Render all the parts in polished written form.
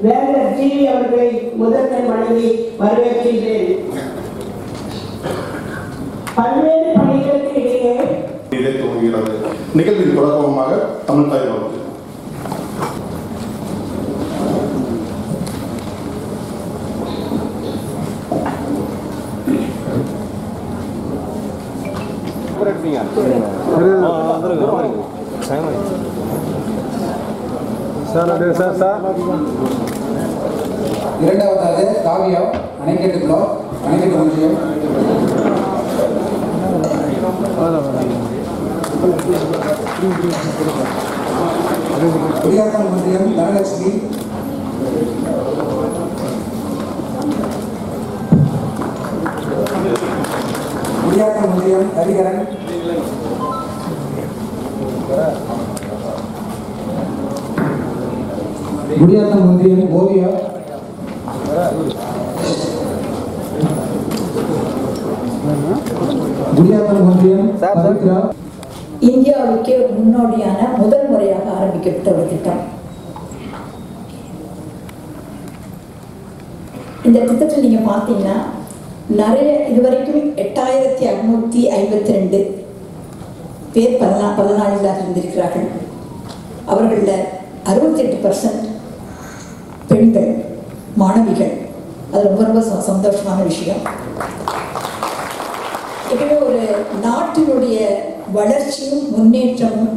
வேந்தர் டிவி அவர்களை முதன்மை வழங்கி வரவேற்கின்றேன். பல்வேறு பணிகளுக்கு இடையே துவங்குகிறது. நிகழ்வின் தொடக்கமாக தமிழ் தாய் வாழ்த்து. இரண்டாவதாக காவியா அணைக்கட்டு பிளாக் அணைக்கட்டு ஒன்றியம். குடியாத்தம் ஒன்றியம் தனலட்சுமி. குடியாத்தம் ஒன்றியம் ஹரிகரன். குடியாத்தம் ஒன்றியம் ஓவியா. குடியாத்தம் ஒன்றியம் பவித்ரா. இந்தியாவுக்கே முன்னோடியான முதல் முறையாக ஆரம்பிக்கப்பட்ட ஒரு திட்டம். இந்த திட்டத்தில் நீங்க பார்த்தீங்கன்னா நிறைய இதுவரைக்கும் 8652 பேர் பலனாளிகளாக இருந்திருக்கிறார்கள். அவர்களில் 68% பெண்கள் மாணவிகள். அது ரொம்ப ரொம்ப சந்தோஷமான விஷயம். எப்பவுமே ஒரு நாட்டினுடைய வளர்ச்சியும் முன்னேற்றமும்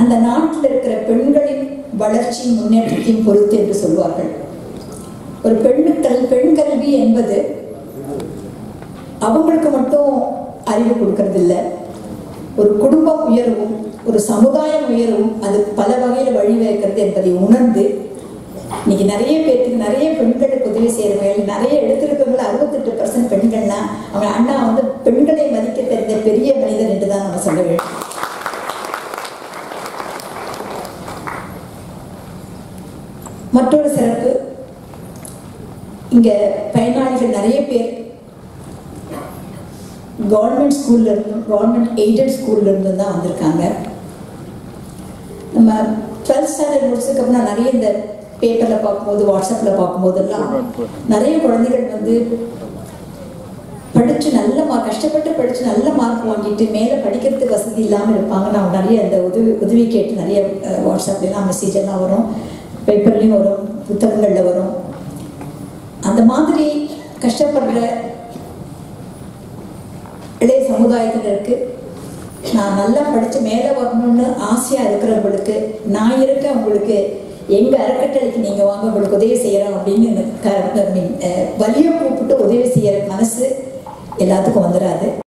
அந்த நாட்டில் இருக்கிற பெண்களின் வளர்ச்சியும் முன்னேற்றத்தையும் பொறுத்து என்று சொல்வார்கள். ஒரு பெண் கல்வி என்பது அவங்களுக்கு மட்டும் அறிவு கொடுக்கறது இல்லை, ஒரு குடும்பம் உயரவும் ஒரு சமுதாயம் உயரவும் அது பல வகையில் வழிவகுக்கிறது என்பதை உணர்ந்து இன்னைக்கு நிறைய பேருக்கு நிறைய பெண்களுக்கு உதவி செய்யறவங்க நிறைய எடுத்திருக்கவங்க 68% பெண்கள்னா அவங்க அண்ணா வந்து பெண்களை மதிக்க தெரிந்த பெரிய மனிதர் என்றுதான் நம்ம சொல்ல வேண்டும். மற்றொரு சிறப்பு, இங்க பயனாளிகள் நிறைய பேர் கவர்மெண்ட் ஸ்கூல்ல இருந்தும் கவர்மெண்ட் எய்டட் ஸ்கூல்ல இருந்தும் தான் வந்திருக்காங்க. நம்ம 12th ஸ்டாண்டர்ட் முடிச்சதுக்கு அப்புறம் நிறைய இந்த பேப்பர்ல பார்க்கும்போது வாட்ஸ்அப்ல பார்க்கும்போதெல்லாம் நிறைய குழந்தைகள் வந்து படிச்சு கஷ்டப்பட்டு படிச்சு நல்ல மார்க் வாங்கிட்டு மேலே படிக்கிறதுக்கு வசதி இல்லாமல் இருப்பாங்க. நான் நிறைய அந்த உதவி கேட்டு நிறைய வாட்ஸ்அப்லாம் மெசேஜ் எல்லாம் வரும், பேப்பர்லேயும் வரும், புத்தகங்களில் வரும். அந்த மாதிரி கஷ்டப்படுற இளைய சமுதாயத்தினருக்கு நான் நல்லா படித்து மேலே வரணும்னு ஆசையாக இருக்கிறவங்களுக்கு நான் இருக்கேன், உங்களுக்கு எங்கள் அறக்கட்டளைக்கு நீங்கள் வாங்க, உங்களுக்கு உதவி செய்கிறோம் அப்படின்னு வலியை கூப்பிட்டு உதவி செய்கிற மனசு எல்லாத்துக்கும் வந்துடாது.